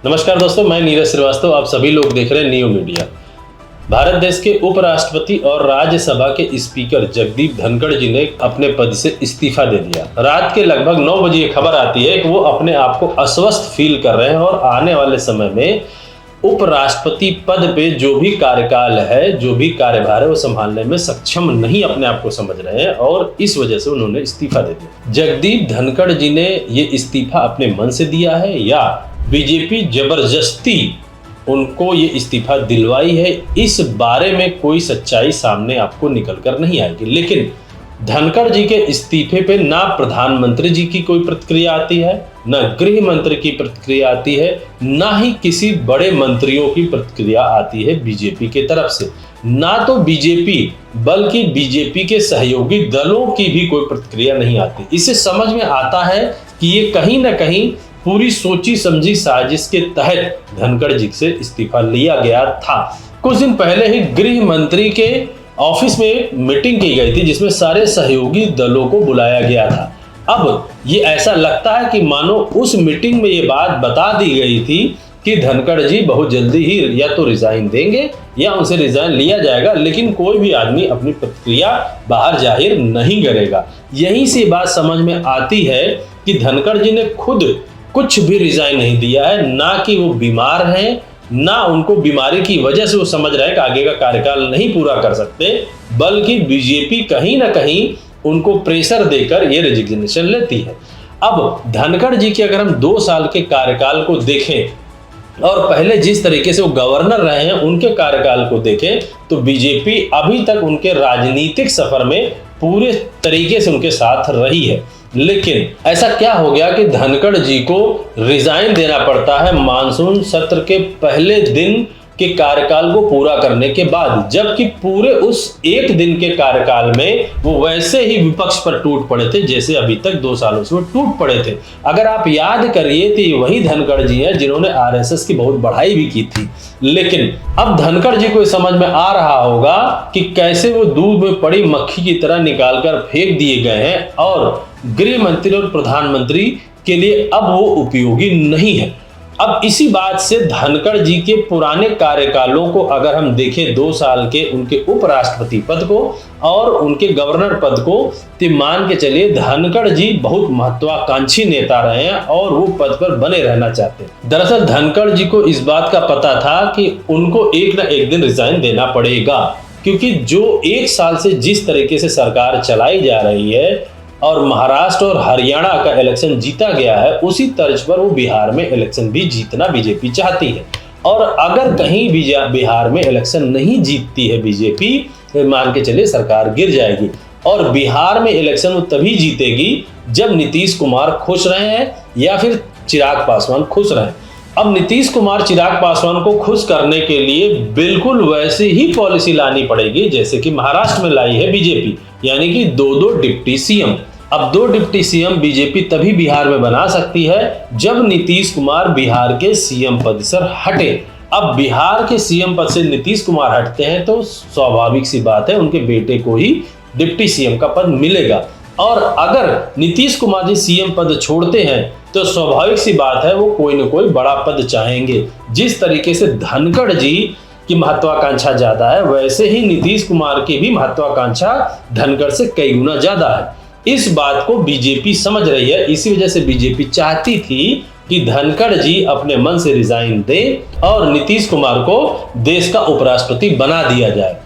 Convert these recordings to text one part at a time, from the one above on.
नमस्कार दोस्तों, मैं नीरज श्रीवास्तव। आप सभी लोग देख रहे हैं न्यू मीडिया। भारत देश के उपराष्ट्रपति और राज्यसभा के स्पीकर जगदीप धनखड़ जी ने अपने पद से इस्तीफा दे दिया। रात के लगभग 9 बजे ये खबर आती है कि वो अपने आप को अस्वस्थ फील कर रहे हैं और आने वाले समय में उपराष्ट्रपति पद पे जो भी कार्यकाल है, जो भी कार्यभार है, वो संभालने में सक्षम नहीं अपने आप को समझ रहे हैं और इस वजह से उन्होंने इस्तीफा दे दिया। जगदीप धनखड़ जी ने ये इस्तीफा अपने मन से दिया है या बीजेपी जबरदस्ती उनको ये इस्तीफा दिलवाई है, इस बारे में कोई सच्चाई सामने आपको निकल कर नहीं आएगी। लेकिन धनखड़ जी के इस्तीफे पे ना प्रधानमंत्री जी की कोई प्रतिक्रिया आती है, ना गृह मंत्री की प्रतिक्रिया आती है, ना ही किसी बड़े मंत्रियों की प्रतिक्रिया आती है बीजेपी के तरफ से। ना तो बीजेपी बल्कि बीजेपी के सहयोगी दलों की भी कोई प्रतिक्रिया नहीं आती। इससे समझ में आता है कि ये कहीं ना कहीं पूरी सोची समझी साजिश के तहत धनखड़ जी से इस्तीफा लिया गया था। कुछ दिन पहले ही गृह मंत्री के ऑफिस में एक मीटिंग की गई थी जिसमें सारे सहयोगी दलों को बुलाया गया था। अब ये ऐसा लगता है कि मानो उस मीटिंग में ये बात बता दी गई थी कि धनखड़ जी बहुत जल्दी ही या तो रिजाइन देंगे या उनसे रिजाइन लिया जाएगा, लेकिन कोई भी आदमी अपनी प्रतिक्रिया बाहर जाहिर नहीं करेगा। यहीं से बात समझ में आती है कि धनखड़ जी ने खुद कुछ भी रिजाइन नहीं दिया है, ना कि वो बीमार हैं, ना उनको बीमारी की वजह से वो समझ रहे हैं कि आगे का कार्यकाल नहीं पूरा कर सकते, बल्कि बीजेपी कहीं ना कहीं उनको प्रेशर देकर ये रेजिग्नेशन लेती है। अब धनखड़ जी के अगर हम 2 साल के कार्यकाल को देखें और पहले जिस तरीके से वो गवर्नर रहे हैं उनके कार्यकाल को देखें तो बीजेपी अभी तक उनके राजनीतिक सफर में पूरे तरीके से उनके साथ रही है। लेकिन ऐसा क्या हो गया कि धनखड़ जी को रिजाइन देना पड़ता है मानसून सत्र के पहले दिन के कार्यकाल को पूरा करने के बाद, जबकि पूरे उस एक दिन के कार्यकाल में वो वैसे ही विपक्ष पर टूट पड़े थे जैसे अभी तक 2 सालों से वो टूट पड़े थे। अगर आप याद करिए तो वही धनखड़ जी हैं जिन्होंने आरएसएस की बहुत बढ़ाई भी की थी। लेकिन अब धनखड़ जी को समझ में आ रहा होगा कि कैसे वो दूध में पड़ी मक्खी की तरह निकालकर फेंक दिए गए हैं और गृह मंत्री और प्रधानमंत्री के लिए अब वो उपयोगी नहीं है। अब इसी बात से धनखड़ जी के पुराने कार्यकालों को अगर हम देखें, 2 साल के उनके उपराष्ट्रपति पद को और उनके गवर्नर पद को, तो मान के चलिए धनखड़ जी बहुत महत्वाकांक्षी नेता रहे हैं और वो पद पर बने रहना चाहते हैं। दरअसल धनखड़ जी को इस बात का पता था कि उनको एक ना एक दिन रिजाइन देना पड़ेगा, क्योंकि जो 1 साल से जिस तरीके से सरकार चलाई जा रही है और महाराष्ट्र और हरियाणा का इलेक्शन जीता गया है, उसी तर्ज पर वो बिहार में इलेक्शन भी जीतना बीजेपी चाहती है। और अगर कहीं भी बिहार में इलेक्शन नहीं जीतती है बीजेपी, तो मान के चलिए सरकार गिर जाएगी। और बिहार में इलेक्शन वो तभी जीतेगी जब नीतीश कुमार खुश रहे हैं या फिर चिराग पासवान खुश रहे। अब नीतीश कुमार चिराग पासवान को खुश करने के लिए बिल्कुल वैसी ही पॉलिसी लानी पड़ेगी जैसे कि महाराष्ट्र में लाई है बीजेपी, यानी कि 2 डिप्टी सीएम। अब 2 डिप्टी सीएम बीजेपी तभी बिहार में बना सकती है जब नीतीश कुमार बिहार के सीएम पद से हटे। अब बिहार के सीएम पद से नीतीश कुमार हटते हैं तो स्वाभाविक सी बात है उनके बेटे को ही डिप्टी सीएम का पद मिलेगा। और अगर नीतीश कुमार जी सीएम पद छोड़ते हैं तो स्वाभाविक सी बात है वो कोई न कोई बड़ा पद चाहेंगे। जिस तरीके से धनखड़ जी की महत्वाकांक्षा ज्यादा है, वैसे ही नीतीश कुमार की भी महत्वाकांक्षा धनखड़ से कई गुना ज्यादा है। इस बात को बीजेपी समझ रही है, इसी वजह से बीजेपी चाहती थी कि धनखड़ जी अपने मन से रिजाइन दे और नीतीश कुमार को देश का उपराष्ट्रपति बना दिया जाए।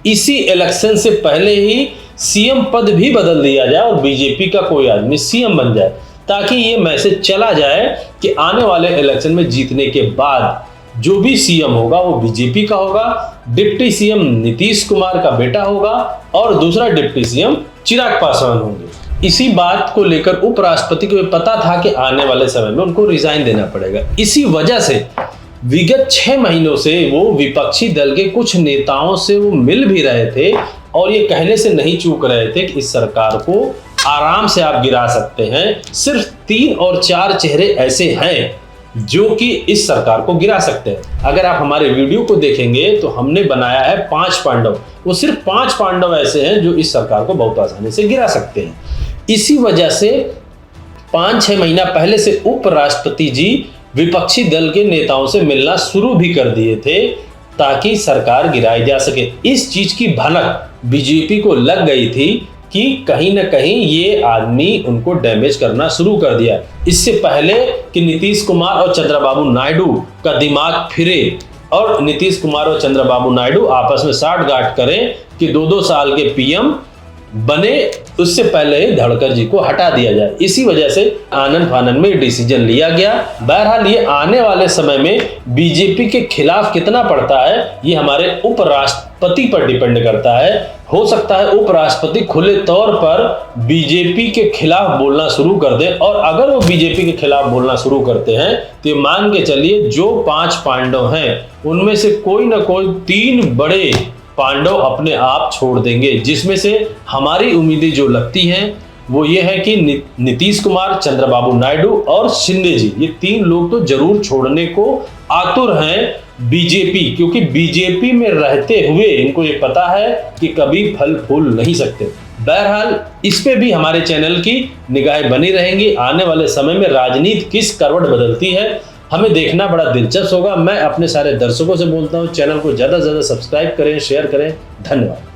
इसी इलेक्शन से पहले ही सीएम पद भी बदल दिया जाए और बीजेपी का कोई आदमी सीएम बन जाए, ताकि ये मैसेज चला जाए कि आने वाले इलेक्शन में जीतने के बाद जो भी सीएम होगा वो बीजेपी का होगा, डिप्टी सीएम नीतीश कुमार का बेटा होगा और दूसरा डिप्टी सीएम चिराग पासवान होंगे। इसी बात को लेकर उपराष्ट्रपति को पता था कि आने वाले समय में उनको रिजाइन देना पड़ेगा। इसी वजह से विगत 6 महीनों से वो विपक्षी दल के कुछ नेताओं से वो मिल भी रहे थे और ये कहने से नहीं चूक रहे थे कि इस सरकार को आराम से आप गिरा सकते हैं। सिर्फ 3 और 4 चेहरे ऐसे हैं जो कि इस सरकार को गिरा सकते हैं। अगर आप हमारे वीडियो को देखेंगे तो हमने बनाया है 5 पांडव। वो सिर्फ 5 पांडव ऐसे हैं जो इस सरकार को बहुत आसानी से गिरा सकते हैं। इसी वजह से 5-6 महीना पहले से उपराष्ट्रपति जी विपक्षी दल के नेताओं से मिलना शुरू भी कर दिए थे ताकि सरकार गिराई जा सके। इस चीज की भनक बीजेपी को लग गई थी कि कहीं ना कहीं ये आदमी उनको डैमेज करना शुरू कर दिया। इससे पहले कि नीतीश कुमार और चंद्रबाबू नायडू का दिमाग फिरे और नीतीश कुमार और चंद्रबाबू नायडू आपस में साठगांठ करें कि 2-2 साल के पीएम बने, उससे पहले ही धड़कर जी को हटा दिया जाए। इसी वजह से आनन फानन में डिसीजन लिया गया। बहरहाल ये आने वाले समय में बीजेपी के खिलाफ कितना पड़ता है ये हमारे उपराष्ट्रपति पर डिपेंड करता है। हो सकता है उपराष्ट्रपति खुले तौर पर बीजेपी के खिलाफ बोलना शुरू कर दें, और अगर वो बीजेपी के खिलाफ बोलना शुरू करते हैं तो मान के चलिए जो 5 पांडव हैं उनमें से कोई ना कोई 3 बड़े पांडव अपने आप छोड़ देंगे, जिसमें से हमारी उम्मीदें जो लगती हैं वो ये है कि नीतीश कुमार, चंद्रबाबू नायडू और शिंदे जी, ये 3 लोग तो जरूर छोड़ने को आतुर हैं बीजेपी, क्योंकि बीजेपी में रहते हुए इनको ये पता है कि कभी फल फूल नहीं सकते। बहरहाल इस पे भी हमारे चैनल की निगाहें बनी रहेंगी। आने वाले समय में राजनीति किस करवट बदलती है हमें देखना बड़ा दिलचस्प होगा। मैं अपने सारे दर्शकों से बोलता हूं, चैनल को ज्यादा से ज्यादा सब्सक्राइब करें, शेयर करें। धन्यवाद।